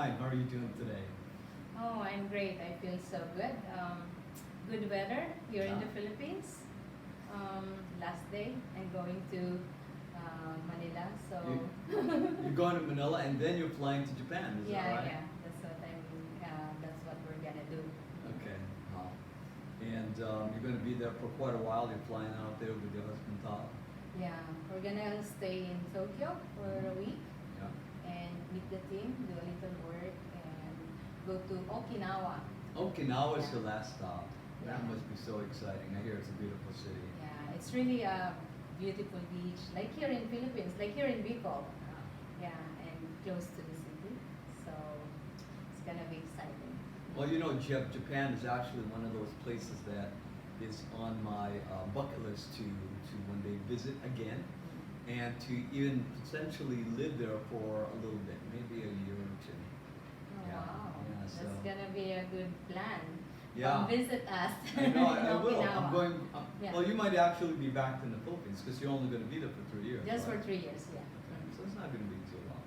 Hi, how are you doing today? Oh, I'm great. I feel so good. Good weather here in Yeah. the Philippines. Last day, I'm going to Manila. So You, you're going to Manila and then you're flying to Japan, is that yeah, right? yeah. That's what we're gonna do. Okay. Wow. And you're going to be there for quite a while. You're flying out there with your husband, Todd. Yeah, we're gonna stay in Tokyo for a week Yeah. and meet the team, do a little work, and go to Okinawa. Okinawa is Yeah. your last stop. That Yeah. must be so exciting. I hear it's a beautiful city. Yeah, it's really a beautiful beach, like here in Philippines, like here in Bicol. Yeah, and close to the city, so it's gonna be exciting. Well, Japan is actually one of those places that is on my bucket list to one day visit again and to even potentially live there for a little bit, maybe a year or two. Oh, Yeah, wow, yeah. So that's gonna be a good plan. yeah, Come visit us I know in I will. Okinawa. I'm going. Yeah. Well, you might actually be back in the Philippines because you're only going to be there for 3 years. Just right? for 3 years, yeah. Okay, so it's not going to be too long.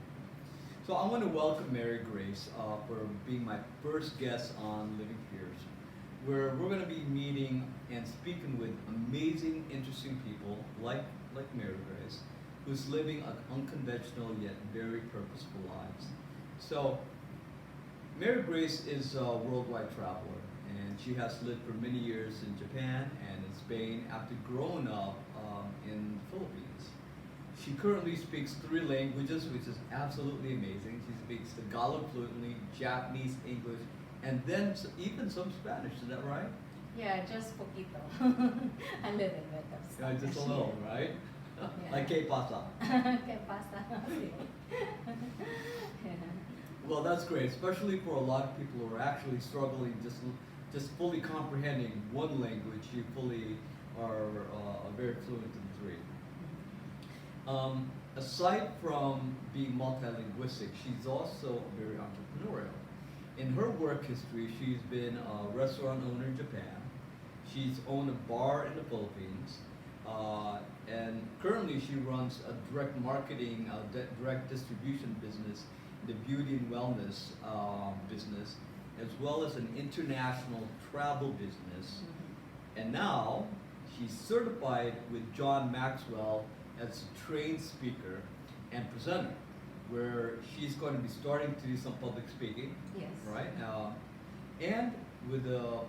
So I want to welcome Mary Grace for being my first guest on Living Peers, where we're going to be meeting and speaking with amazing, interesting people like Mary Grace, who's living unconventional yet very purposeful lives. So Mary Grace is a worldwide traveler, and she has lived for many years in Japan and in Spain after growing up in the Philippines. She currently speaks 3 languages, which is absolutely amazing. She speaks Tagalog fluently, Japanese, English, and then even some Spanish. Is that right? Yeah, just poquito. A little bit of Yeah, just a Spanish. little, right? Yeah. Like que pasa. ¿Qué pasa? Sí. Yeah. Well, that's great, especially for a lot of people who are actually struggling just fully comprehending one language. You fully are very fluent in 3. Aside from being multilinguistic, she's also very entrepreneurial. In her work history, she's been a restaurant owner in Japan. She's owned a bar in the Philippines. And currently, she runs a direct marketing, direct distribution business, the beauty and wellness business, as well as an international travel business. And now she's certified with John Maxwell as a trained speaker and presenter, where she's going to be starting to do some public speaking, Yes. right? And with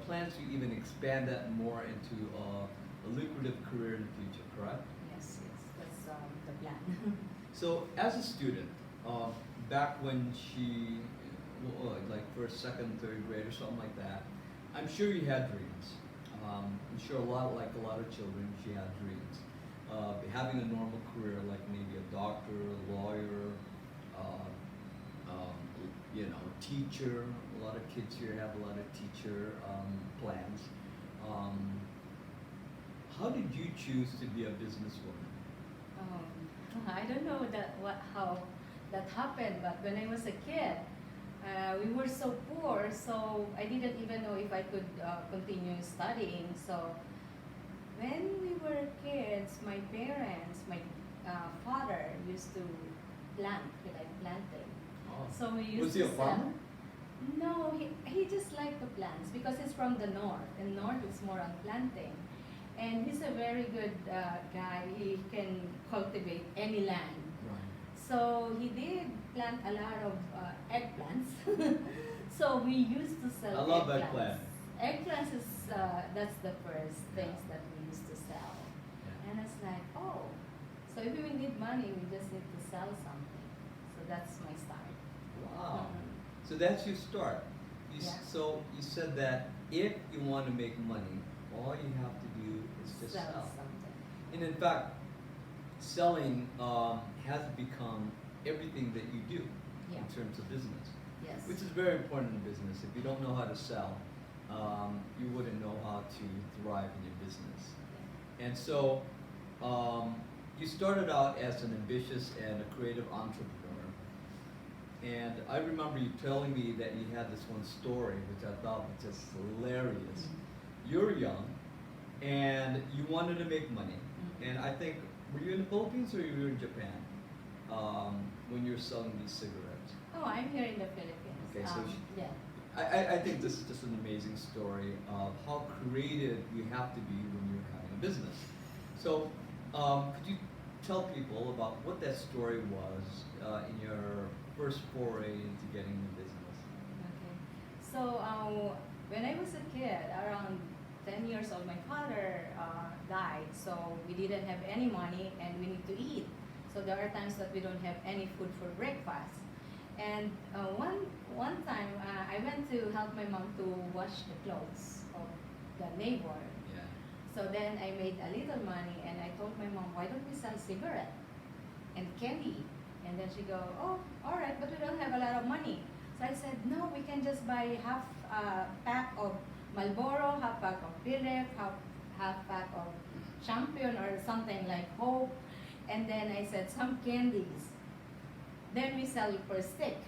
plans to even expand that more into a lucrative career in the future, correct? Yes, yes. That's the plan. So, as a student, back when she, like first, second, third grade or something like that, I'm sure you had dreams. I'm sure like a lot of children, she had dreams. Having a normal career, like maybe a doctor, a lawyer, uh, um, teacher. A lot of kids here have a lot of teacher plans. Um, how did you choose to be a businesswoman? I don't know how that happened, but when I was a kid, we were so poor, so I didn't even know if I could continue studying. So when we were kids, my parents, my father used to plant, like planting. Oh. So we used Was he to a sell. farmer? No, he just liked the plants because he's from the north, and north is more on planting. And he's a very good guy. He can cultivate any land. Right. So he did plant a lot of eggplants. So we used to sell I love eggplants. eggplant. Eggplants is that's the first things that we used to sell. Yeah. And it's like, oh, so if we need money, we just need to sell something. So that's my start. Wow. Mhm. So that's your start. Yeah. So you said that if you want to make money, all you have to do is just Sell sell. something. And in fact, selling has become everything that you do Yeah. in terms of business, Yes. which is very important in business. If you don't know how to sell, you wouldn't know how to thrive in your business. Yeah. And so you started out as an ambitious and a creative entrepreneur. And I remember you telling me that you had this one story, which I thought was just hilarious. Mhm. You're young, and you wanted to make money. Mhm. And I think, were you in the Philippines or you were in Japan when you were selling these cigarettes? Oh, I'm here in the Philippines. so Yeah. I think this is just an amazing story of how creative you have to be when you're having a business. So, could you tell people about what that story was in your first foray into getting the business? Okay. So when I was a kid, around 10 years old, my father died. So we didn't have any money and we need to eat. So there are times that we don't have any food for breakfast. And one time I went to help my mom to wash the clothes of the neighbor. Yeah. So then I made a little money and I told my mom, why don't we sell cigarette and candy? And then she go, oh, all right, but we don't have a lot of money. So I said, no, we can just buy half pack of Marlboro, half pack of Philip, half pack of Champion or something like Hope. And then I said, some candies. Then we sell per stick.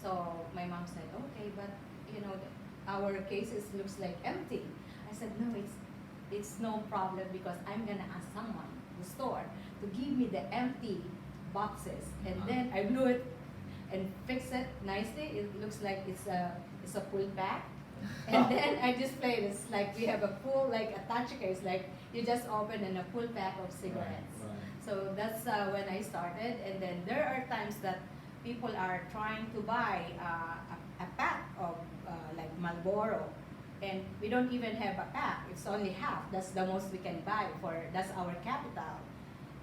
So my mom said, okay, but you know, our cases looks like empty. I said, no, it's no problem because I'm gonna ask someone, the store, to give me the empty boxes, and then I blew it and fix it nicely. It looks like it's a full pack, and then I display it. It's like we have a full like a touch case, like you just open and a full pack of cigarettes. Right. So that's when I started, and then there are times that people are trying to buy a pack of like Marlboro, and we don't even have a pack. It's only half. That's the most we can buy for. That's our capital.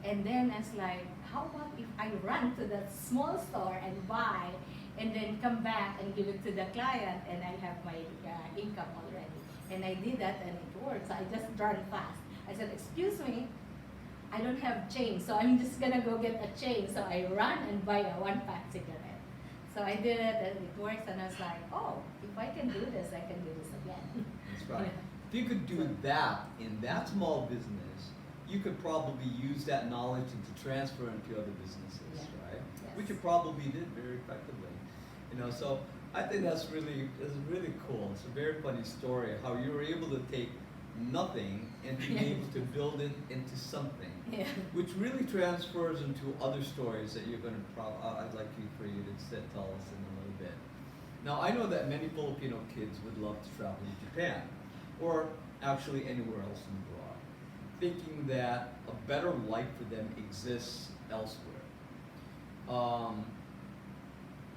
And then it's like, how about if I run to that small store and buy, and then come back and give it to the client, and I have my income already. And I did that, and it worked. So I just ran fast. I said, excuse me, I don't have change, so I'm just gonna go get a change. So I run and buy a one-pack cigarette. So I did it, and it works, and I was like, oh, if I can do this, I can do this again. That's right. If you could do that in that small business, you could probably use that knowledge and to transfer into other businesses, Yeah. right? Yes. Which you probably did very effectively. You know, so I think that's really cool. It's a very funny story how you were able to take nothing and be able to build it into something, Yeah. which really transfers into other stories that you're going to I'd like for you to tell us in a little bit. Now, I know that many Filipino kids would love to travel to Japan, or actually anywhere else abroad, thinking that a better life for them exists elsewhere.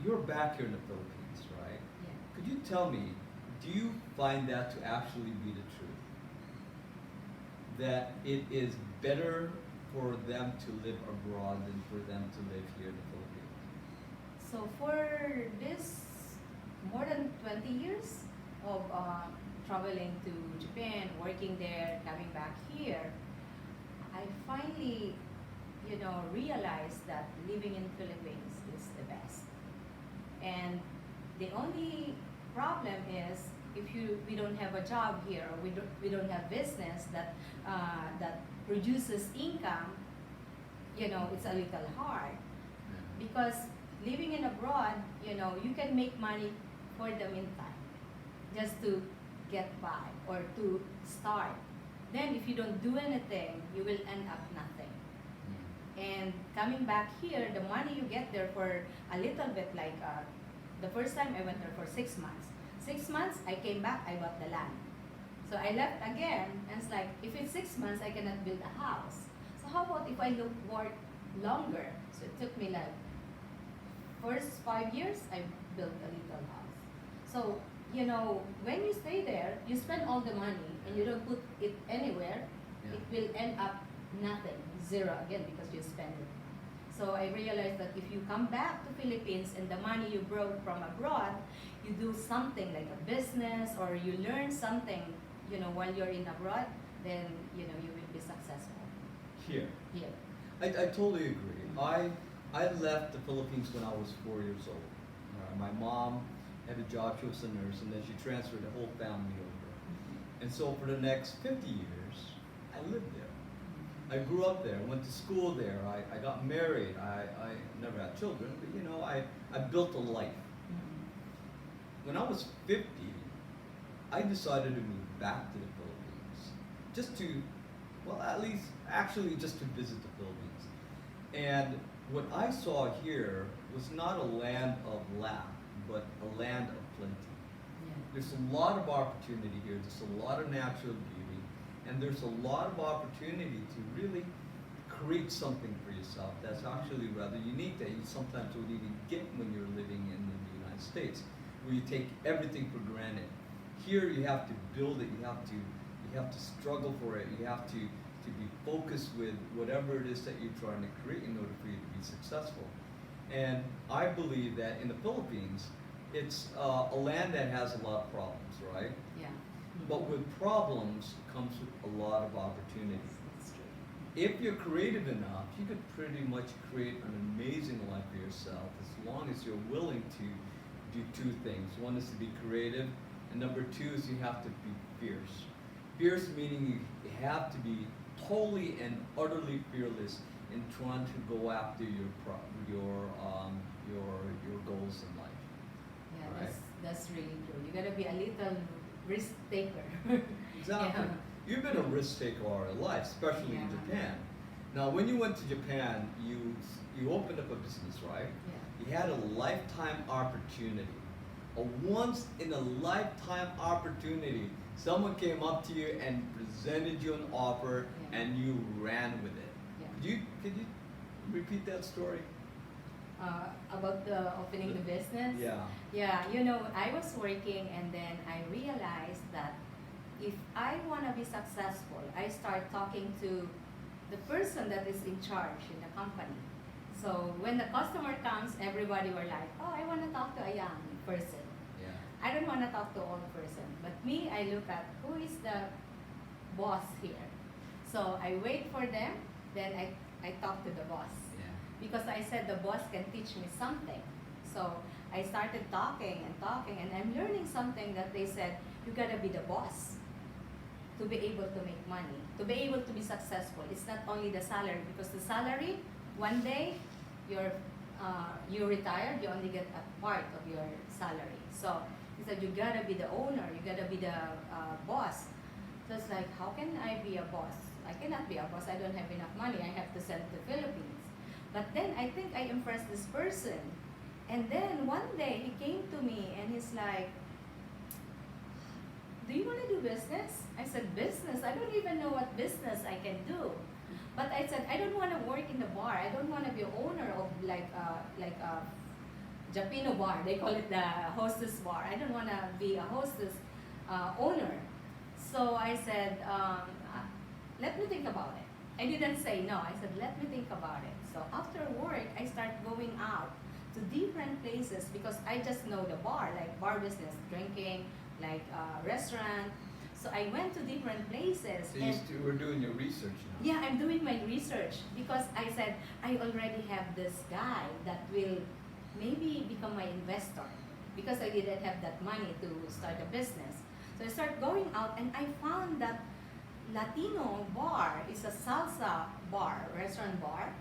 You're back here in the Philippines, right? Yeah. Could you tell me, do you find that to actually be the truth? That it is better for them to live abroad than for them to live here in the Philippines? So for this more than 20 years of traveling to Japan, working there, coming back here, I finally, realized that living in Philippines is the best. And the only problem is if we don't have a job here, or we don't have business that produces income, it's a little hard. Because living in abroad, you can make money for the meantime, just to get by or to start. Then if you don't do anything, you will end up nothing. And coming back here, the money you get there for a little bit, like the first time I went there for 6 months. 6 months, I came back, I bought the land. So I left again, and it's like, if it's 6 months, I cannot build a house. So how about if I work longer? So it took me like, first 5 years, I built a little house. So, when you stay there, you spend all the money, and you don't put it anywhere, Yeah. it will end up nothing, zero again, because you spend it. So I realized that if you come back to Philippines and the money you brought from abroad, you do something like a business or you learn something, while you're in abroad, then, you will be successful Here. here. I totally agree. I left the Philippines when I was 4 years old. My mom had a job, she was a nurse, and then she transferred the whole family over. And so for the next 50 years, I lived there. I grew up there, went to school there, I got married, I never had children, but I built a life. When I was 50, I decided to move back to the Philippines. Just to, at least, actually just to visit the Philippines. And what I saw here was not a land of lack, but a land of plenty. Yeah. There's a lot of opportunity here. There's a lot of natural beauty, and there's a lot of opportunity to really create something for yourself that's actually rather unique that you sometimes don't even get when you're living in the United States, where you take everything for granted. Here you have to build it. You have to struggle for it. You have to be focused with whatever it is that you're trying to create in order for you to be successful. And I believe that in the Philippines, it's a land that has a lot of problems, right? Yeah. But with problems comes with a lot of opportunity. That's true. If you're creative enough, you could pretty much create an amazing life for yourself as long as you're willing to do two things. One is to be creative, and number two is you have to be fierce. Fierce meaning you have to be totally and utterly fearless in trying to go after your goals in life. Yeah, Right. that's really true. You gotta be a little risk taker. Exactly. Yeah. You've been a risk taker all your life, especially in Yeah. Japan. Now, when you went to Japan, you opened up a business, right? Yeah. You had a lifetime opportunity, a once in a lifetime opportunity. Someone came up to you and presented you an offer, Yeah. and you ran with it. Yeah. Could you repeat that story? About the opening the business. Yeah. Yeah, you know, I was working and then I realized that if I want to be successful, I start talking to the person that is in charge in the company. So when the customer comes, everybody were like, oh, I want to talk to a young person. Yeah. I don't want to talk to old person. But me, I look at who is the boss here. So I wait for them, then I talk to the boss. Yeah. Because I said the boss can teach me something. So I started talking, and I'm learning something that they said, you gotta be the boss to be able to make money, to be able to be successful. It's not only the salary, because the salary, one day you're retired, you only get a part of your salary. So he said, you gotta be the owner, you gotta be the boss. So it's like, how can I be a boss? I cannot be a boss, I don't have enough money, I have to send to the Philippines. But then I think I impressed this person. And then one day he came to me and he's like, do you want to do business? I said, business? I don't even know what business I can do. But I said, I don't want to work in the bar. I don't want to be owner of like a Japino bar. They call it the hostess bar. I don't want to be a hostess owner. So I said, let me think about it. I didn't say no. I said, let me think about it. So after work, I start going out to different places because I just know the bar, like bar business, drinking, like restaurant. So I went to different places. So you were doing your research now. Yeah, I'm doing my research because I said, I already have this guy that will maybe become my investor because I didn't have that money to start a business. So I started going out and I found that Latino bar is a salsa bar, restaurant bar.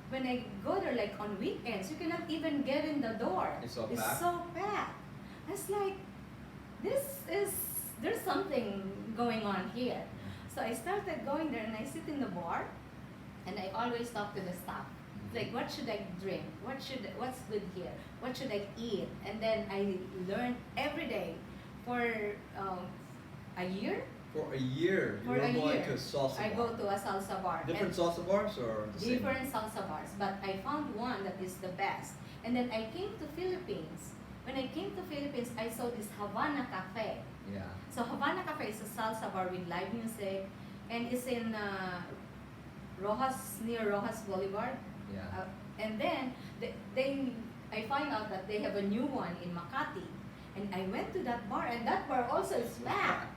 When I go there like on weekends, you cannot even get in the door. It's so packed? so packed. It's like, there's something going on here. So I started going there and I sit in the bar and I always talk to the staff. Like, what should I drink? What's good here? What should I eat? And then I learn every day for a year. For a year, you For were a going year, to a salsa I bar. go to a salsa bar. Different And salsa bars or the same? different salsa bars, but I found one that is the best. And then I came to Philippines. When I came to Philippines, I saw this Havana Cafe. Yeah. So Havana Cafe is a salsa bar with live music, and it's in near Rojas Boulevard. Yeah. And then I find out that they have a new one in Makati, and I went to that bar, and that bar also is packed.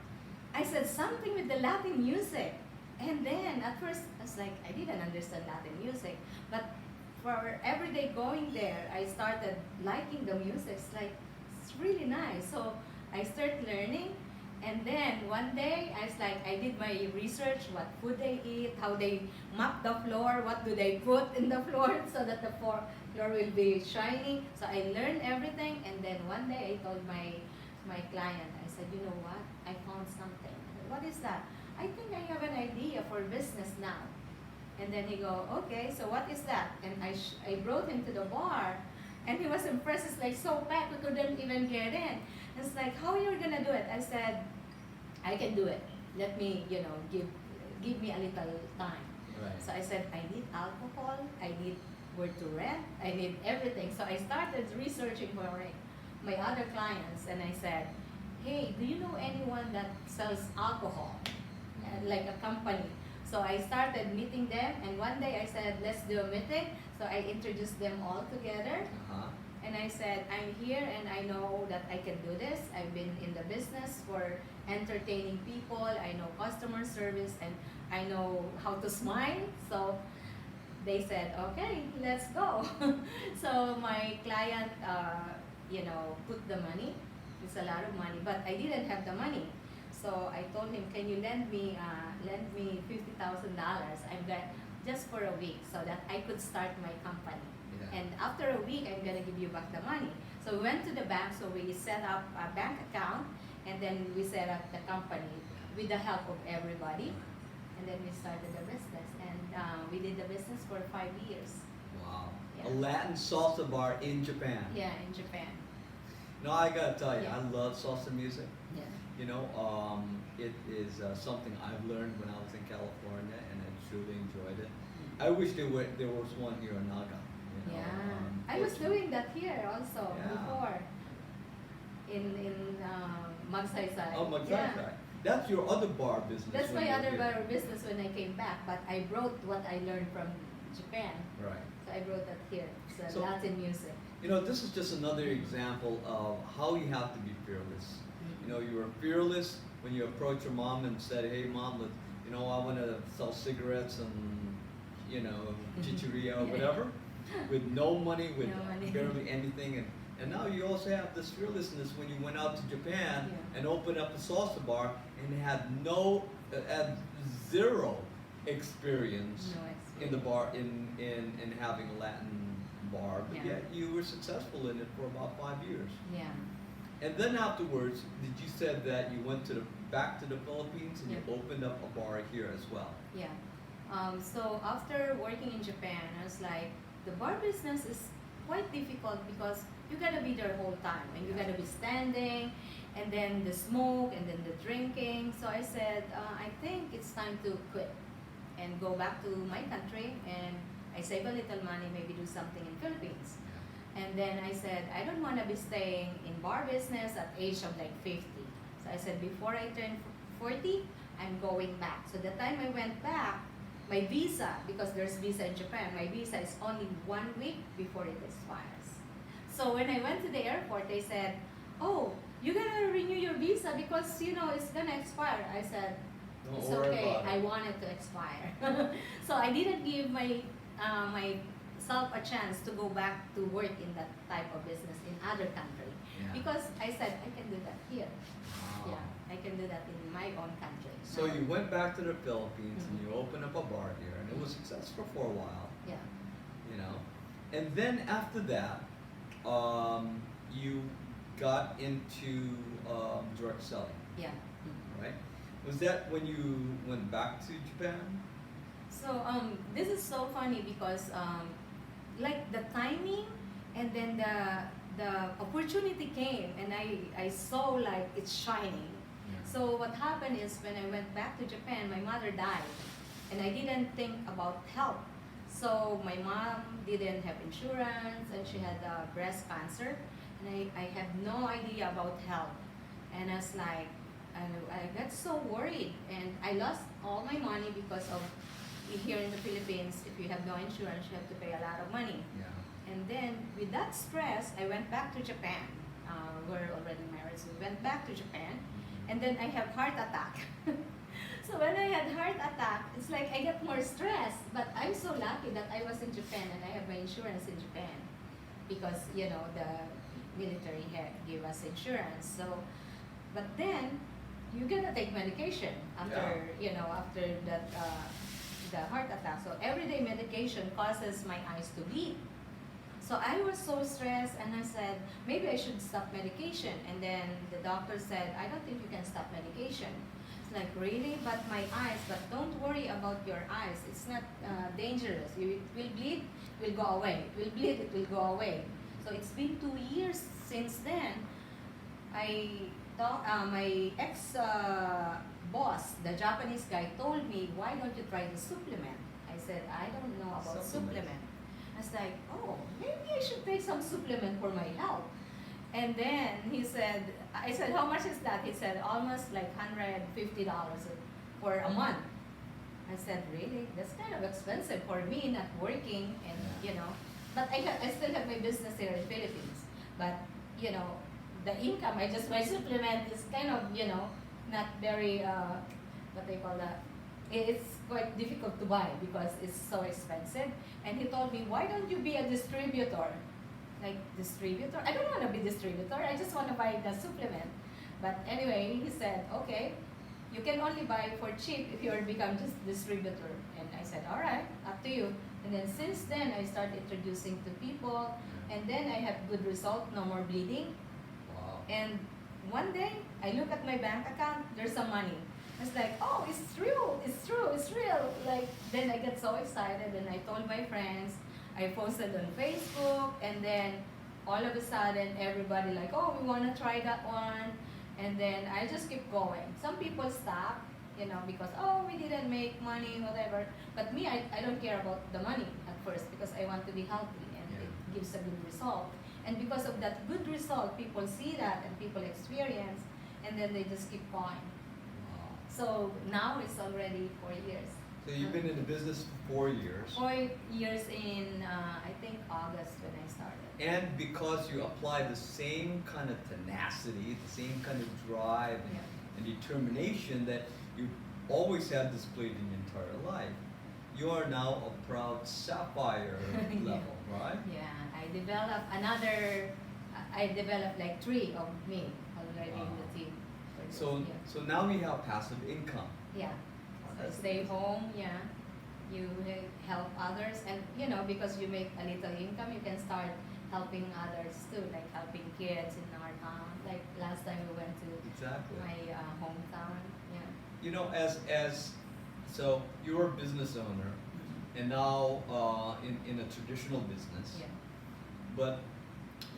I said something with the Latin music, and then at first I was like, I didn't understand Latin music, but for every day going there, I started liking the music. It's really nice. So I started learning, and then one day I did my research, what food they eat, how they mop the floor, what do they put in the floor so that the floor will be shiny. So I learned everything, and then one day I told my client, I said, you know what, I found something. I said, what is that? I think I have an idea for business now. And then he go, okay, so what is that? And I brought him to the bar, And he was impressed. It's like so packed, we couldn't even get in. It's like, how are you gonna do it? I said, I can do it. Let me, give me a little time. Right. So I said, I need alcohol, I need where to rent, I need everything. So I started researching for my other clients, and I said, hey, do you know anyone that sells alcohol? Like a company. So I started meeting them, and one day I said, let's do a meeting. So I introduced them all together. Uh-huh. And I said, I'm here and I know that I can do this. I've been in the business for entertaining people. I know customer service and I know how to smile. So they said, okay, let's go. So my client, put the money. It's a lot of money, but I didn't have the money. So I told him, can you lend me $50,000? I'm going just for a week so that I could start my company. Yeah. And after a week, I'm gonna give you back the money. So we went to the bank, so we set up a bank account, and then we set up the company with the help of everybody. And then we started the business, and we did the business for 5 years. Wow. Yeah. A Latin salsa bar in Japan. Yeah, in Japan. No, I gotta tell you, Yeah. I love salsa music. Yeah. It is something I've learned when I was in California, and I truly enjoyed it. I wish there was one here in Naga. Yeah. I was doing that here also Yeah. before. In Magsaysay. Oh, Magsaysay. Yeah. That's your other bar business. That's when my you were other here. bar business when I came back, but I brought what I learned from Japan. Right. So I brought that here. It's So- Latin music. This is just another example of how you have to be fearless. You were fearless when you approached your mom and said, "Hey, mom, I want to sell cigarettes and chicheria or Yeah. whatever," with no money, with No money. barely anything, and now you also have this fearlessness when you went out to Japan Yeah. and opened up a salsa bar and had zero experience No in the experience. bar in having a Latin bar, but Yeah. yet you were successful in it for about 5 years. Yeah. And then afterwards, did you said that you went back to the Philippines and you Yeah. opened up a bar here as well? Yeah. So after working in Japan, I was like, the bar business is quite difficult because you gotta be there whole time and you gotta be standing, and then the smoke and then the drinking. So I said, I think it's time to quit and go back to my country, and I save a little money, maybe do something in Philippines. And then I said, I don't want to be staying in bar business at age of like 50. So I said, before I turn 40, I'm going back. So the time I went back, my visa, because there's visa in Japan, my visa is only 1 week before it expires. So when I went to the airport, they said, oh, you gotta renew your visa because, it's gonna expire. I said, Don't it's worry okay, about it. I want it to expire. So I didn't give myself a chance to go back to work in that type of business in other country. Yeah. Because I said, I can do that here. Wow. Yeah, I can do that in my own country. So you went back to the Philippines and you Mhm. opened up a bar here, and it was successful for a while. Yeah. And then after that, you got into direct selling, Yeah. right? Was that when you went back to Japan? So this is so funny because like the timing, and then the opportunity came, and I saw like it's shining. So what happened is when I went back to Japan, my mother died, and I didn't think about help. So my mom didn't have insurance, and she had breast cancer, and I had no idea about help. And I was like, I got so worried, and I lost all my money because of here in the Philippines. If you have no insurance, you have to pay a lot of money. Yeah. And then with that stress, I went back to Japan. We're already married, so we went back to Japan. And then I have heart attack. So when I had heart attack, it's like I get more stress. But I'm so lucky that I was in Japan and I have my insurance in Japan, because the military gave us insurance. So, but then you gotta take medication after after that the heart attack. So everyday medication causes my eyes to bleed. So I was so stressed, and I said, maybe I should stop medication. And then the doctor said, I don't think you can stop medication. It's like, really? But my eyes, but don't worry about your eyes. It's not dangerous. It will bleed, it will go away. It will bleed, it will go away. So So it's been 2 years since then. I thought my ex boss, the Japanese guy, told me, "Why don't you try the supplement?" I said, "I don't know about supplement." I was like, "Oh, maybe I should take some supplement for my health." And then he said, I said, "How much is that?" He said, "Almost like $150 for a month." I said, "Really? That's kind of expensive for me, not working, and you know." But I still have my business here in Philippines. But you know, the income I just buy supplement is kind of not very what they call that. It's quite difficult to buy because it's so expensive. And he told me, "Why don't you be a distributor?" Like, distributor? I don't want to be distributor. I just want to buy the supplement. But anyway, he said, "Okay, you can only buy for cheap if you become just distributor." And I said, "All right, up to you." And then since then, I started introducing to people. And then I have good result, no more bleeding. Wow. And one day, I look at my bank account, there's some money. I was like, "Oh, it's true, it's true, it's real." Like, then I get so excited and I told my friends, I posted on Facebook, and then all of a sudden, everybody like, "Oh, we want to try that one." And then I just keep going. Some people stop, because, "Oh, we didn't make money, whatever." But me, I don't care about the money at first because I want to be healthy and it gives a good result. And because of that good result, people see that and people experience, and then they just keep going. Wow. So now it's already 4 years. So you've been in the business for 4 years. 4 years in, I think, August when I started. And because you apply the same kind of tenacity, the same kind of drive and determination that you always have displayed in your entire life, you are now a proud sapphire level, right? Yeah, I developed like 3 of me already in the team. for this So, year. so now we have passive income. Yeah. So That's stay amazing. home, you help others, and because you make a little income, you can start helping others too, like helping kids in our town. Like last time we went to Exactly. my hometown. Yeah. You know, so you're a business owner, and now in a traditional business, Yeah. but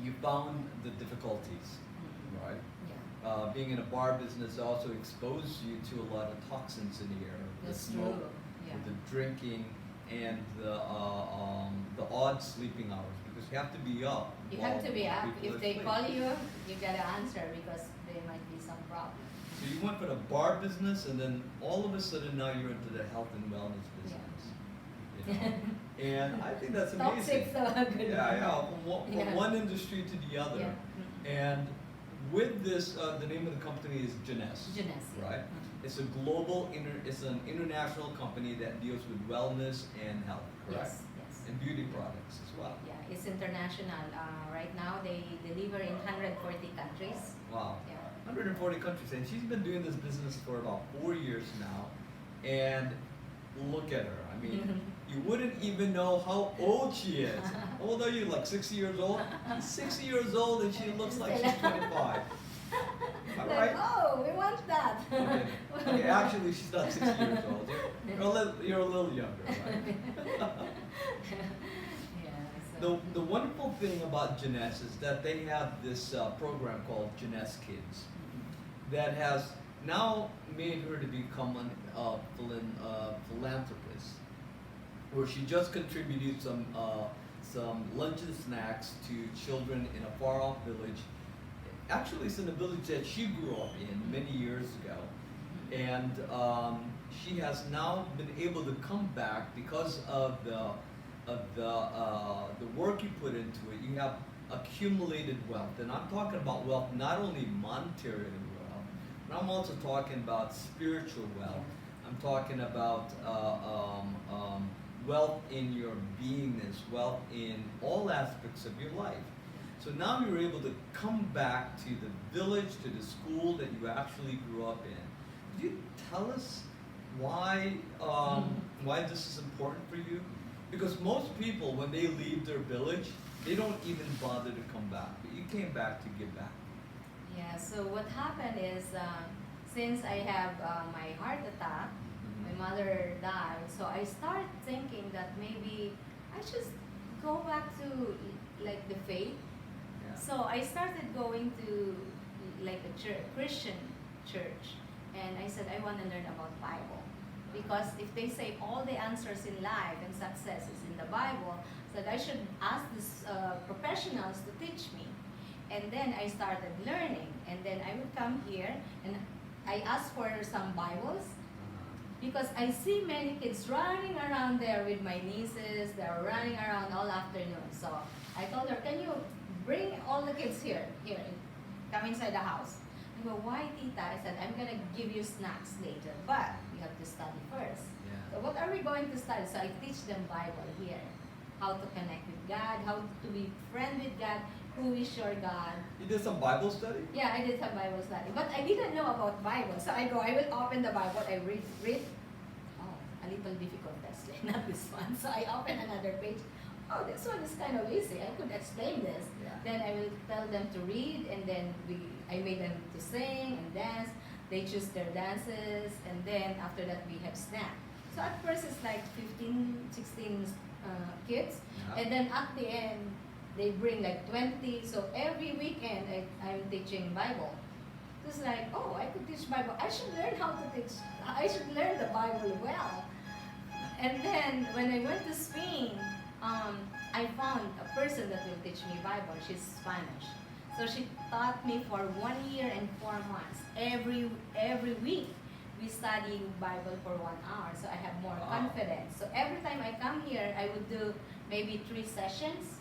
you found the difficulties, Mhm. right? Yeah. Being in a bar business also exposed you to a lot of toxins in the air, the That's smoke, true. Yeah. with the drinking, and the odd sleeping hours, because you have to be up. You while have to be up. people If are they asleep. call you, you gotta answer because there might be some problem. So you went from the bar business, and then all of a sudden now you're into the health and wellness business. You know? And I think that's amazing. Toxic, so good. Yeah, from Yeah. one industry to the other. Yeah. And with this, the name of the company is Jeunesse. Jeunesse, yeah. Right? Mhm. It's a it's an international company that deals with wellness and health, correct? Yes, yes. And beauty products as well. Yeah, it's international. Right now, they deliver in 140 countries. Wow. Yeah. 140 countries, and she's been doing this business for about 4 years now. And look at her. I mean, you wouldn't even know how old she is. How old are you? Like 60 years old? She's 60 years old and she looks like she's 25. All Like, right. "Oh, we want that." Okay. Okay, actually, she's not 60 years old. You're a little younger, right? Yeah, so. The wonderful thing about Jeunesse is that they have this program called Jeunesse Kids that has now made her to become a philanthropist, where she just contributed some lunch and snacks to children in a far off village. Actually, it's in a village that she grew up in many years ago, and she has now been able to come back because of the work you put into it. You have accumulated wealth, and I'm talking about wealth not only monetary wealth, but I'm also talking about spiritual wealth. I'm talking about wealth in your beingness, wealth in all aspects of your life. So now you're able to come back to the village, to the school that you actually grew up in. Could you tell us why this is important for you? Because most people, when they leave their village, they don't even bother to come back. But you came back to give back. Yeah, so what happened is, since I have my heart attack, my mother died, so I started thinking that maybe I should go back to like the faith, So I started going to like a church, Christian church, and I said I want to learn about Bible, because if they say all the answers in life and success is in the Bible, that I should ask these professionals to teach me. And then I started learning, and then I would come here and I asked for some Bibles, because I see many kids running around there with my nieces. They're running around all afternoon. So I told her, can you bring all the kids here, come inside the house. I go, why, Tita? I said, I'm going to give you snacks later, but you have to study first. Yeah. So what are we going to study? So I teach them Bible here. How to connect with God, how to be friend with God, who is your God. You did some Bible study? Yeah, I did some Bible study. But I didn't know about Bible. So I go, I will open the Bible, I read. Oh, a little difficult text, not this one. So I open another page. Oh, this one is kind of easy. I could explain this. Yeah. Then I will tell them to read, and then I made them to sing and dance. They choose their dances, and then after that we have snack. So at first it's like 15, 16 kids, Yeah. and then at the end they bring like 20. So every weekend I'm teaching Bible. It's like, oh, I could teach Bible. I should learn how to teach. I should learn the Bible well. And then when I went to Spain, I found a person that will teach me Bible. She's Spanish. So she taught me for 1 year and 4 months. Every week we study Bible for 1 hour. So I have more Wow. confidence. So every time I come here, I would do maybe 3 sessions.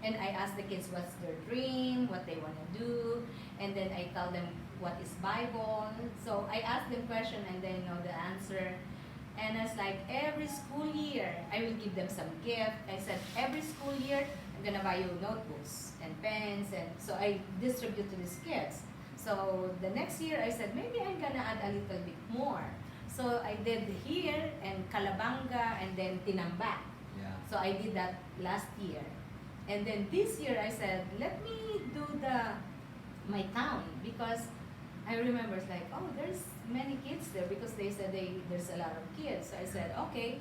And I ask the kids what's their dream, what they want to do. And then I tell them what is Bible. So I ask them question and they know the answer. And it's like every school year, I will give them some gift. I said, every school year, I'm gonna buy you notebooks and pens, and so I distribute to these kids. So the next year, I said, maybe I'm gonna add a little bit more. So I did here, and Calabanga, and then Tinamba. Yeah. So I did that last year. And then this year, I said, let me do my town, because I remember it's like, oh, there's many kids there, because they said there's a lot of kids. So I said, okay.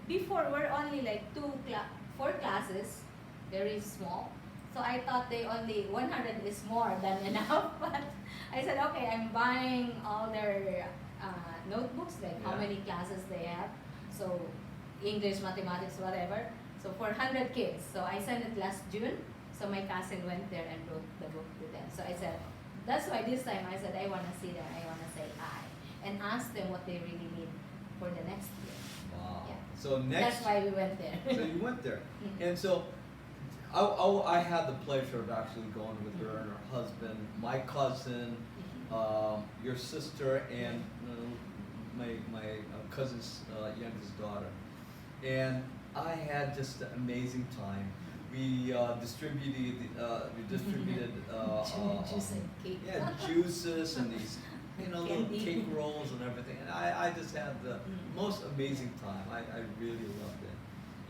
Before, we're only like 4 classes, very small. So I thought they only 100 is more than enough. But I said, okay, I'm buying all their notebooks, like how Yeah. many classes they have. So English, mathematics, whatever. So for 100 kids. So I sent it last June. So my cousin went there and wrote the book to them. So I said, that's why this time I said, I want to see them, I want to say I. And ask them what they really need for the next year. Wow. Yeah. So next. That's why we went there. So you went there, Mhm. and so I had the pleasure of actually going with her and her husband, my cousin, your sister, and my cousin's youngest daughter, and I had just an amazing time. We distributed Juice and cake. yeah, juices and these little Candy. cake rolls and everything, and I just had the most amazing time. I really loved it,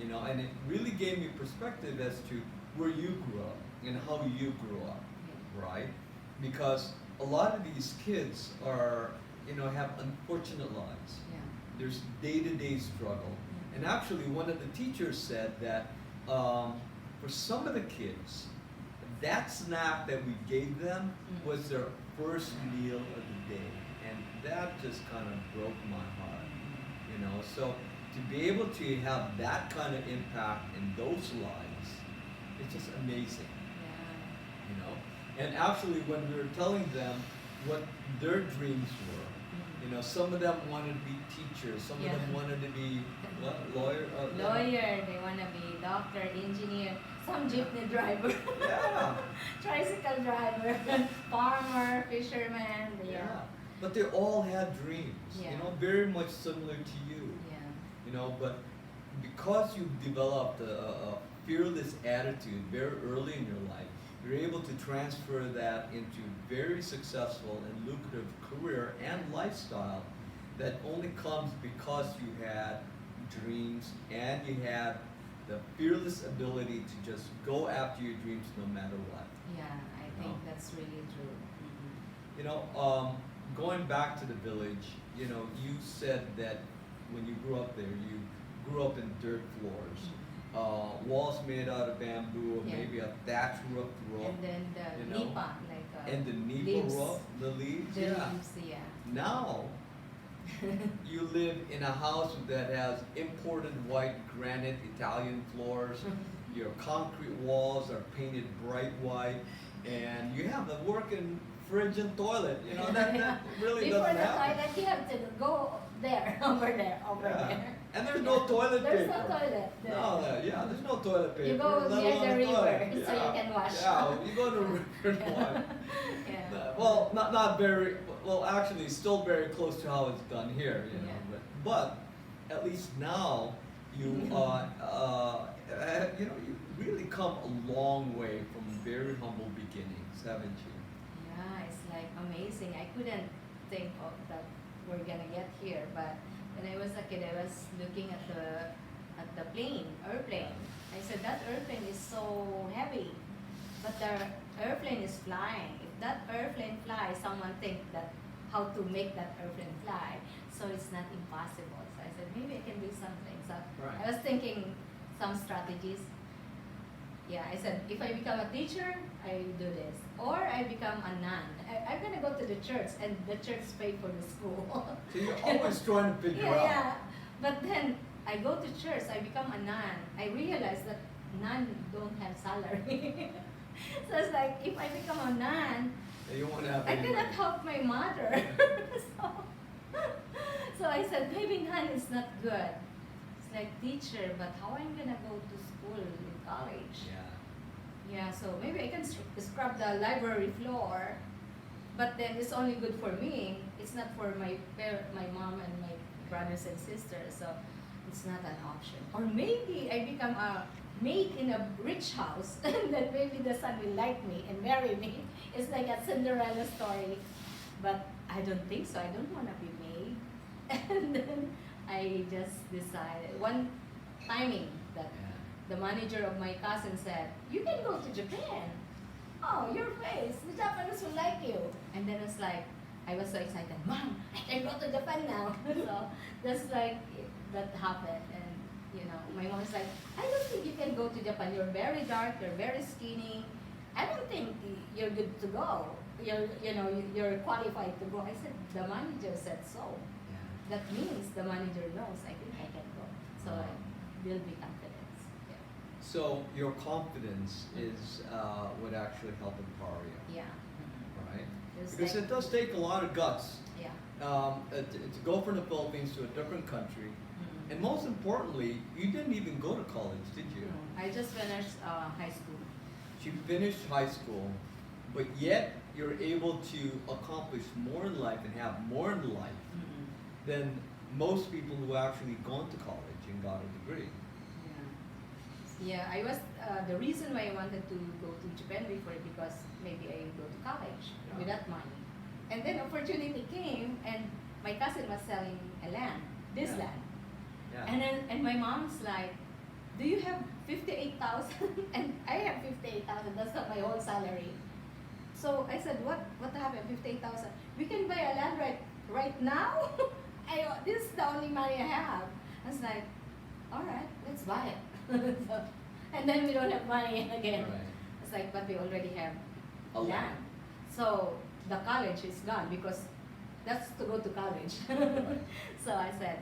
and it really gave me perspective as to where you grew up and how you grew up, right? Because a lot of these kids have unfortunate lives. Yeah. There's day-to-day struggle. And actually, one of the teachers said that for some of the kids, that snack that we gave them was their first meal of the day. And that just kind of broke my heart, So to be able to have that kind of impact in those lives, it's just amazing, Yeah. And actually, when we were telling them what their dreams were, some of them wanted to be teachers, some Yeah. of them wanted to be what, lawyer. Lawyer, they want to be doctor, engineer, some jeepney driver, Yeah, tricycle driver, farmer, fisherman. yeah. But they all had dreams, Yeah. very much similar to you, Yeah. But because you've developed a fearless attitude very early in your life, you're able to transfer that into very successful and lucrative career and lifestyle that only comes because you had dreams and you had the fearless ability to just go after your dreams no matter what. Yeah, I think that's really true. Going back to the village, you said that when you grew up there, you grew up in dirt floors. walls made out of bamboo, or Yeah. maybe a thatch roof. And then you the know, nipa, like And the nipa leaves. roof, the leaves. The Yeah. leaves, yeah. Now you live in a house that has imported white granite Italian floors. Your concrete walls are painted bright white, and you have a working fridge and toilet. You know that really Before doesn't the happen. toilet, you have to go there, over Yeah. there. And there's no toilet There's paper. no toilet there. No, yeah, there's no toilet paper. You go let near alone the a river toilet. so you can wash. Yeah, you go to the river to wash. Yeah. Well, not very. Well, actually, still very close to how it's done here. You know, Yeah. but at least now you you know, you really come a long way from very humble beginnings, haven't you? Yeah, it's like amazing. I couldn't think of that we're gonna get here, but when I was a kid, I was looking at the airplane. I said that airplane is so heavy, but the airplane is flying. If that airplane flies, someone think that how to make that airplane fly. So it's not impossible. So I said maybe I can do something. So Right. I was thinking some strategies. Yeah, I said if I become a teacher, I do this, or I become a nun. I'm gonna go to the church, and the church pay for the school. So you're always trying to figure Yeah, out. yeah. But then I go to church, I become a nun. I realize that nun don't have salary. So it's like if I become a nun, And you want to have I any cannot money. help my mother. so, so I said maybe nun is not good. It's like teacher, but how I'm gonna go to school in college? Yeah. Yeah, so maybe I can scrub the library floor, but then it's only good for me. It's not for my mom and my brothers and sisters, so it's not an option. Or maybe I become a maid in a rich house, and then maybe the son will like me and marry me. It's like a Cinderella story, but I don't think so. I don't want to be maid. And then I just decided one timing that Yeah. the manager of my cousin said, "You can go to Japan. Oh, your face, the Japanese will like you." And then it's like, I was so excited, "Mom, I can go to Japan now." So that's like, that happened. And you know, my mom was like, "I don't think you can go to Japan. You're very dark, you're very skinny. I don't think you're good to go. You're qualified to go." I said, "The manager said so. Yeah. That means the manager knows I think I can go." So I build me confidence. Yeah. So your confidence is what actually help empower you, Yeah. right? Just Because like- it does take a lot of guts Yeah. to go from the Philippines to a different country, Mhm. and most importantly, you didn't even go to college, did you? No, I just finished high school. She finished high school, but yet you're able to accomplish more in life and have more in life than most people who actually gone to college and got a degree. Yeah. Yeah, I was the reason why I wanted to go to Japan before because maybe I go to college Yeah. without money. And then opportunity came and my cousin was selling a land, this Yeah. land. Yeah. And my mom's like, "Do you have 58,000?" And I have 58,000. That's not my whole salary. So I said, "What happened? 58,000? We can buy a land right now. This is the only money I have." I was like, "All right, let's buy it." So, and then we don't have money again. Right. It's like, but we already have A land. land. So the college is gone because that's to go to college. Right. So I said,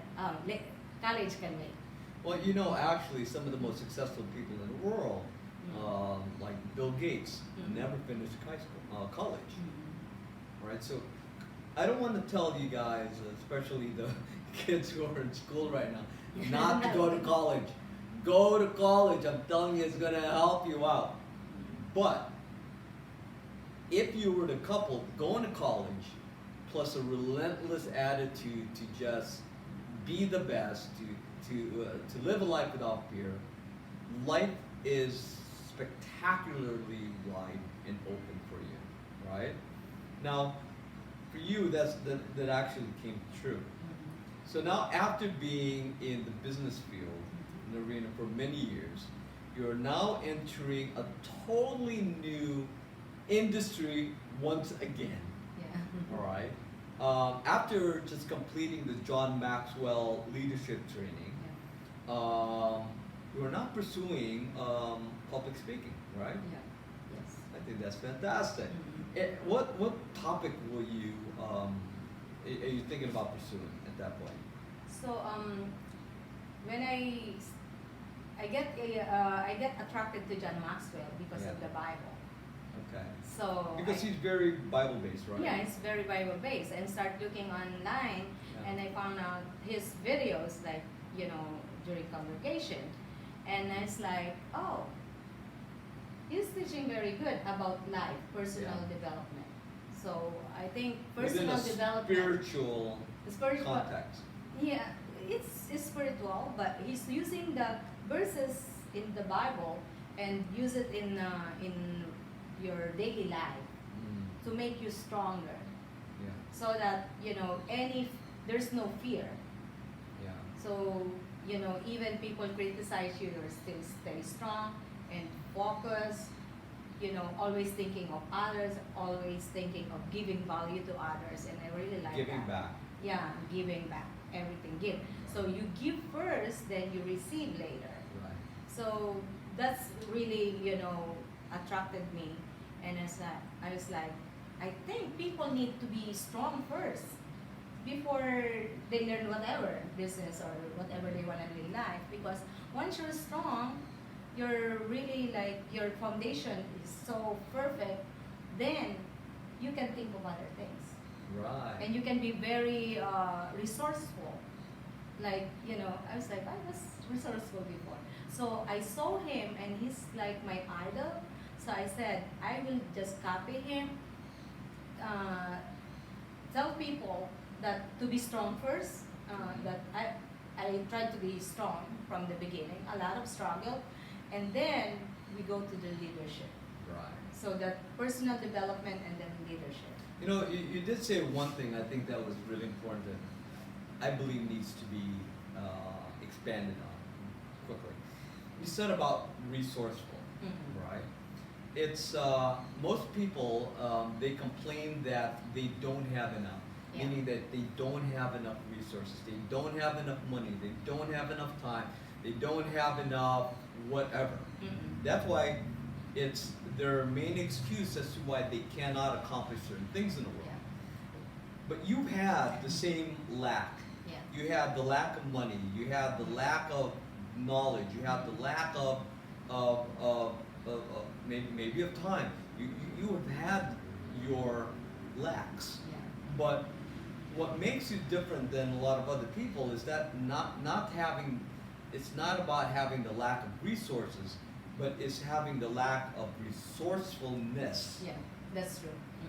college can wait. Well, you know, actually, some of the most successful people in the world, like Bill Gates, Mhm. never finished college, right? So, I don't want to tell you guys, especially the kids who are in school right now, not to go to college. Go to college. I'm telling you, it's going to help you out. But if you were the couple going to college, plus a relentless attitude to just be the best, to live a life without fear, life is spectacularly wide and open for you, right? Now, for you, that actually came true. So now, after being in the business field, in the arena for many years, you're now entering a totally new industry once again. Yeah. All right. After just completing the John Maxwell leadership training, you are not pursuing public speaking, right? Yeah. Yes. I think that's fantastic. Mhm. What topic will you are you thinking about pursuing at that point? So when I get attracted to John Maxwell because Yeah. of the Bible. Okay. So Because I, he's very Bible based, right? yeah, it's very Bible based, and start looking online, Yeah. and I found out his videos, like, during congregation, and it's like, oh, he's teaching very good about life, personal Yeah. development. So I think Within personal a development, spiritual spiritual, context. yeah, it's spiritual, but he's using the verses in the Bible and use it in your daily life Mm. to make you stronger, Yeah. so that there's no fear. Yeah. So even people criticize you, you're still stay strong and focus. Always thinking of others, always thinking of giving value to others, and I really like Giving that. back. Yeah, giving back, everything give. So you give first, then you receive later. Right. So that's really, attracted me. And I was like, I think people need to be strong first before they learn whatever business or whatever they want to do in life. Because once you're strong, you're really like, your foundation is so perfect, then you can think of other things. Right. And you can be very resourceful. Like, I was like, I was resourceful before. So I saw him, and he's like my idol. So I said, I will just copy him. Tell people that to be strong first. That I tried to be strong from the beginning. A lot of struggle, and then we go to the leadership. Right. So that personal development and then leadership. You did say one thing I think that was really important that I believe needs to be expanded on quickly. You said about resourceful, Mhm. right? It's most people they complain that they don't have enough, Yeah. meaning that they don't have enough resources, they don't have enough money, they don't have enough time, they don't have enough whatever. Mhm. That's why it's their main excuse as to why they cannot accomplish certain things in the world. Yeah. But you've had the same lack. Yeah. You had the lack of money. You had the lack of knowledge. You had the lack of maybe of time. You have had your lacks. Yeah. But what makes you different than a lot of other people is that not having, it's not about having the lack of resources, but it's having the lack of resourcefulness. Yeah, that's true.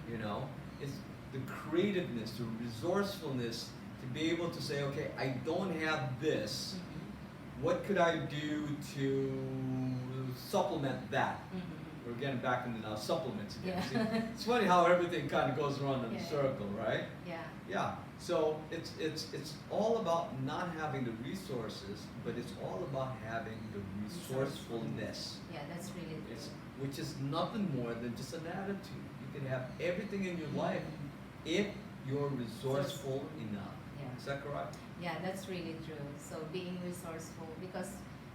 You know, it's the creativeness, the resourcefulness to be able to say, okay, I don't have this. Mhm. What could I do to supplement that? Mhm. We're getting back into now supplements again. Yeah. See, it's funny how everything kind of goes around in a Yeah. circle, right? Yeah. Yeah. So it's all about not having the resources, but it's all about having the resourcefulness. Yeah, that's really true. It's, which is nothing more than just an attitude. You can have everything in your life if you're resourceful enough. Yeah. Is that correct? Yeah, that's really true. So being resourceful, because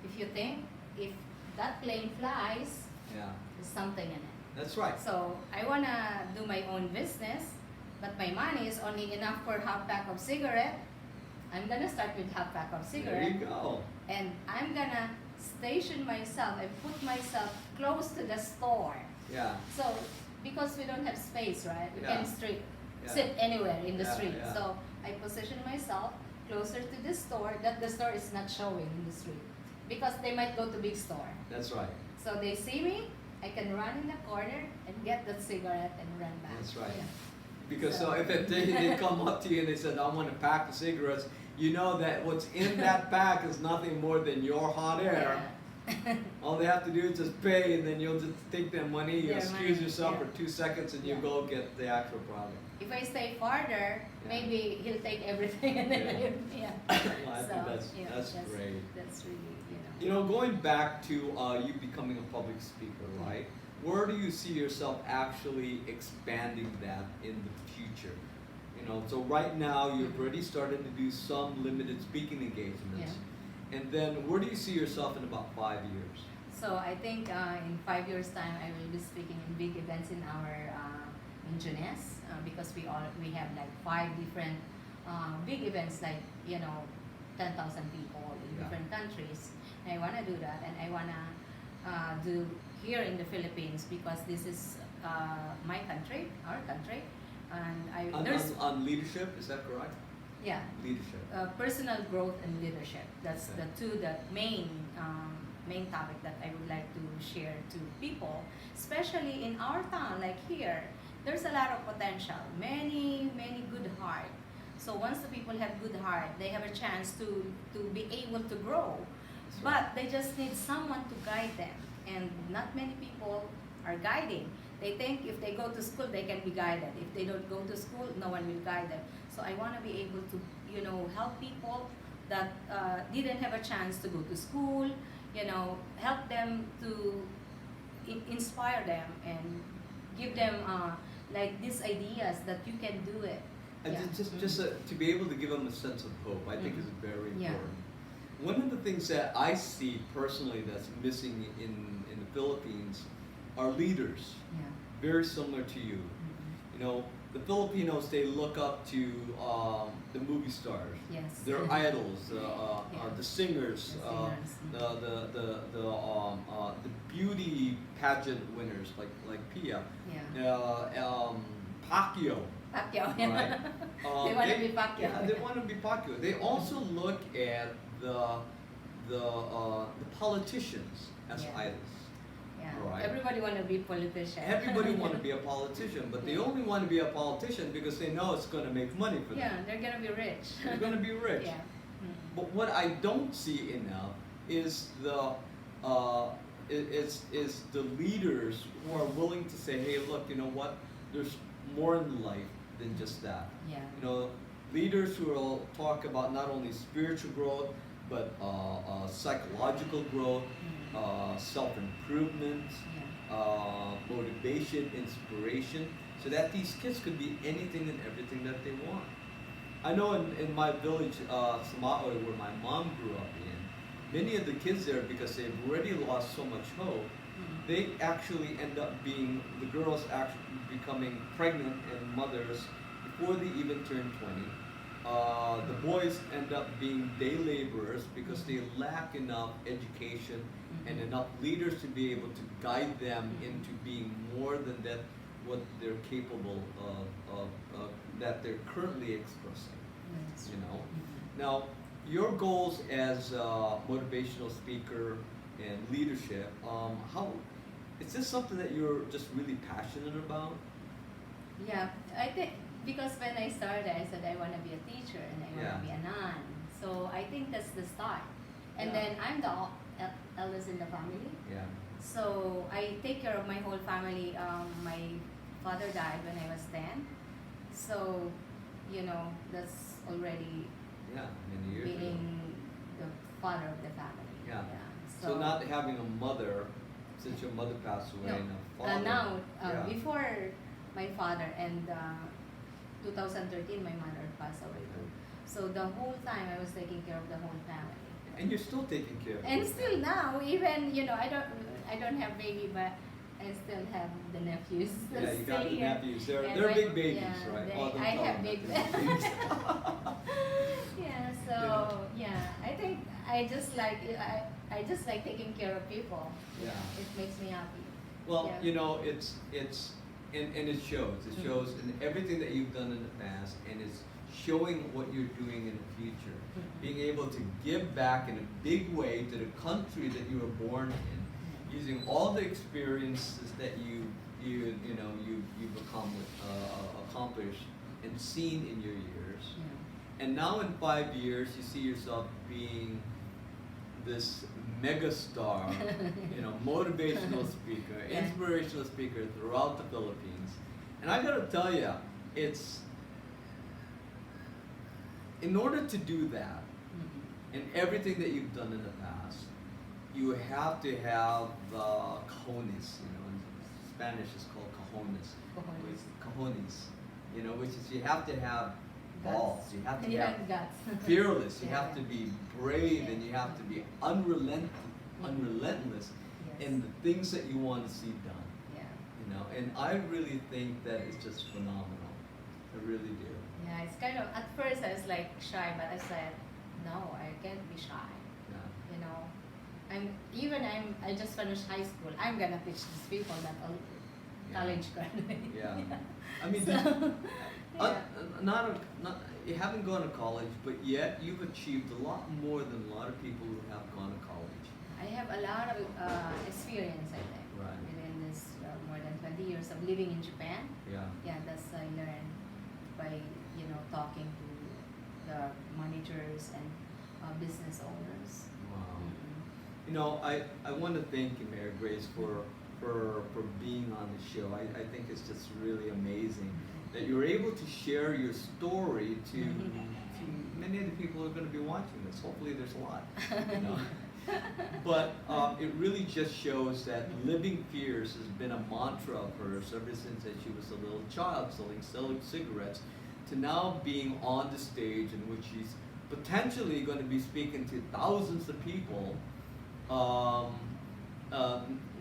if you think, if that plane flies, Yeah. there's something in it. That's right. So I wanna do my own business, but my money is only enough for half pack of cigarette. I'm gonna start with half pack of There cigarette, you go. and I'm gonna station myself and put myself close to the store. Yeah. So because we don't have space, right? We Yeah. can Yeah. sit anywhere in the Yeah, street. yeah. So I position myself closer to the store, that the store is not showing in the street, because they might go to big store. That's right. So they see me, I can run in the corner and get that cigarette and run back. That's right. Yeah. Because so So- if they come up to you and they said, I want a pack of cigarettes, you know that what's in that pack is nothing more than your hot air. Yeah. All they have to do is just pay, and then you'll just take their money, you Their excuse money, yourself yeah. for 2 seconds, and you Yeah. go get the actual product. If I stay farther, Yeah. maybe he'll take everything and then yeah. Well, I So, think that's yeah, great. That's really, You know, going back to you becoming a public speaker, right? Where do you see yourself actually expanding that in the future? You know, so right now you've already started to do some limited speaking engagements. And then where do you see yourself in about 5 years? So I think in 5 years' time, I will be speaking in big events in our in Junes because we have like 5 different big events, like 10,000 people in Yeah. different countries. And I wanna do that, and I wanna do here in the Philippines because this is my country, our country, and On leadership, is that correct? yeah, Leadership. personal growth and leadership. That's Okay. the main topic that I would like to share to people, especially in our town, like here. There's a lot of potential, many good heart. So once the people have good heart, they have a chance to be able to grow. That's But right. they just need someone to guide them, and not many people are guiding. They think if they go to school, they can be guided. If they don't go to school, no one will guide them. So I want to be able to, help people that didn't have a chance to go to school. Help them to inspire them and give them like these ideas that you can do it. And Yeah. just to be able to give them a sense of hope, I think is very Yeah. important. One of the things that I see personally that's missing in the Philippines are leaders, Yeah. very similar to you. You know, the Filipinos, they look up to the movie stars, Yes. their idols, Yeah. the singers, The singers. the beauty pageant winners like Pia, Yeah. Pacquiao. Pacquiao. Right. They want to be Pacquiao. Yeah, they want to be Pacquiao. They also look at the politicians as Yeah. idols. Yeah. Right. Everybody want to be politician. Everybody want to be a politician, but they Yeah. only want to be a politician because they know it's going to make money for them. Yeah, they're gonna be rich. They're going to be rich. Yeah. But what I don't see enough is is the leaders who are willing to say, hey, look, you know what? There's more in life than just that. Yeah. Leaders who will talk about not only spiritual growth, but psychological growth, self-improvement, motivation, inspiration, so that these kids could be anything and everything that they want. I know in my village, Samaoy, where my mom grew up in, many of the kids there, because they've already lost so much hope, they actually end up being, the girls actually becoming pregnant and mothers before they even turn 20. The boys end up being day laborers because they lack enough education and enough leaders to be able to guide them into being more than that, what they're capable of that they're currently expressing. Yes. Now, your goals as a motivational speaker and leadership, how is this something that you're just really passionate about? Yeah, I think because when I started, I said I want to be a teacher and I want Yeah. to be a nun. So I think that's the start. And Yeah. then I'm the eldest in the family. Yeah. So I take care of my whole family. My father died when I was 10. So, that's already Yeah, many years ago. being the father of the family. Yeah. So not having a mother, since your mother passed away, No. and a father. Now, yeah. before my father and 2013, my mother passed away too. So the whole time I was taking care of the whole family. And you're still taking care of And your still family. now, even I don't have baby, but I still have the nephews. Yeah, you still got the here. nephews. They're And they're my- big babies, yeah, right? they- Oh, don't I tell have them big that they're babies. Yeah, so I think I just like taking care of people. Yeah. It makes me happy. Well, Yeah. it's and it shows. It Mhm. shows in everything that you've done in the past, and it's showing what you're doing in the future. Mhm. Being able to give back in a big way to the country that you were born in, using all the experiences that you've accomplished and seen in your years. Yeah. And now in 5 years, you see yourself being this mega star, motivational speaker, Yeah. inspirational speaker throughout the Philippines. And I gotta tell you, it's in order to do that, Mhm. and everything that you've done in the past, you have to have cojones. In Spanish it's called cojones. Cojones. Cojones. Which is you have to have balls. You have to Yeah, have guts. fearless. You Yeah. have to be brave, and you have to be unrelentless Yes. in the things that you want to see done. Yeah. You know, and I really think that it's just phenomenal. I really do. Yeah, it's kind of, at first I was like shy, but I said, no, I can't be shy. Yeah. You know, I just finished high school. I'm gonna teach these people that Yeah. college graduate. Yeah. I mean, So, yeah. not you haven't gone to college, but yet you've achieved a lot more than a lot of people who have gone to college. I have a lot of experience, I think, Right. within this more than 20 years of living in Japan. Yeah. Yeah, that's I learned by talking to the managers and business owners. Wow. Mm-mm. You know, I want to thank you, Mary Grace, for being on the show. I think it's just really amazing that you're able to share your story to many of the people who are going to be watching this. Hopefully, there's a lot. You know? But it really just shows that living fears has been a mantra of hers ever since that she was a little child, selling cigarettes, to now being on the stage in which she's potentially going to be speaking to thousands of people,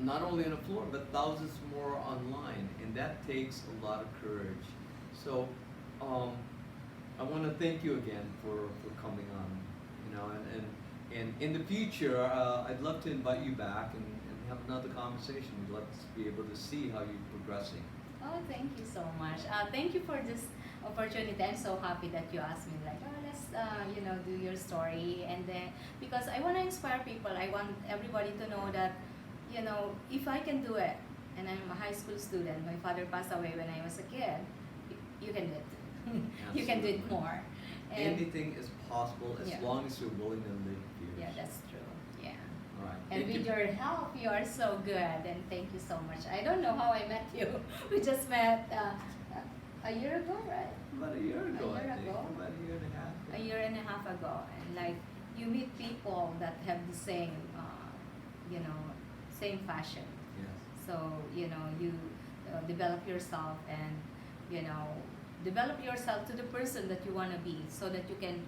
not only on the floor, but thousands more online, and that takes a lot of courage. So I want to thank you again for coming on, you know, and in the future, I'd love to invite you back and have another conversation. We'd love to be able to see how you're progressing. Oh, thank you so much. Thank you for this opportunity. I'm so happy that you asked me, like, oh, let's, do your story. And then, because I want to inspire people, I want everybody to know that, if I can do it, and I'm a high school student, my father passed away when I was a kid, you can do it too. You can do it Absolutely. more. And Anything is possible as Yeah. long as you're willing to live fears. yeah, that's true. Yeah. All right. And Thank with you. your help, you are so good, and thank you so much. I don't know how I met you. We just met a year ago, right? About a year ago, A year I think. ago. About a year and a half. A year and a half ago, and like you meet people that have the same, same passion. Yes. So you develop yourself and develop yourself to the person that you want to be, so that you can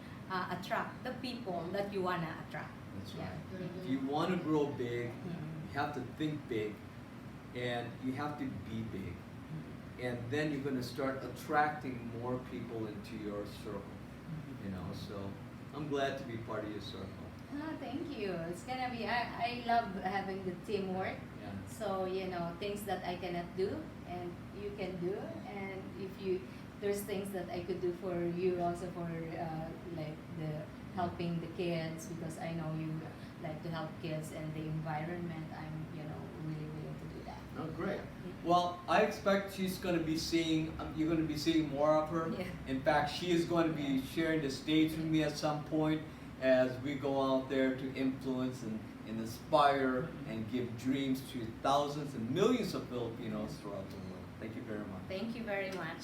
attract the people that you want to attract. That's Yeah. right. If you want to grow big, Mhm. you have to think big, and you have to be big. And then you're going to start attracting more people into your circle. You know, so I'm glad to be part of your circle. Thank you. It's gonna be. I love having the teamwork. Yeah. So things that I cannot do and you can do, and if there's things that I could do for you also, for like the helping the kids, because I know you like to help kids and the environment. I'm really willing to do that. Oh, great. Well, I expect she's going to be seeing, you're going to be seeing more of her. Yeah. In fact, she is going to be sharing the stage with me at some point as we go out there to influence and inspire and give dreams to thousands and millions of Filipinos throughout the world. Thank you very much. Thank you very much.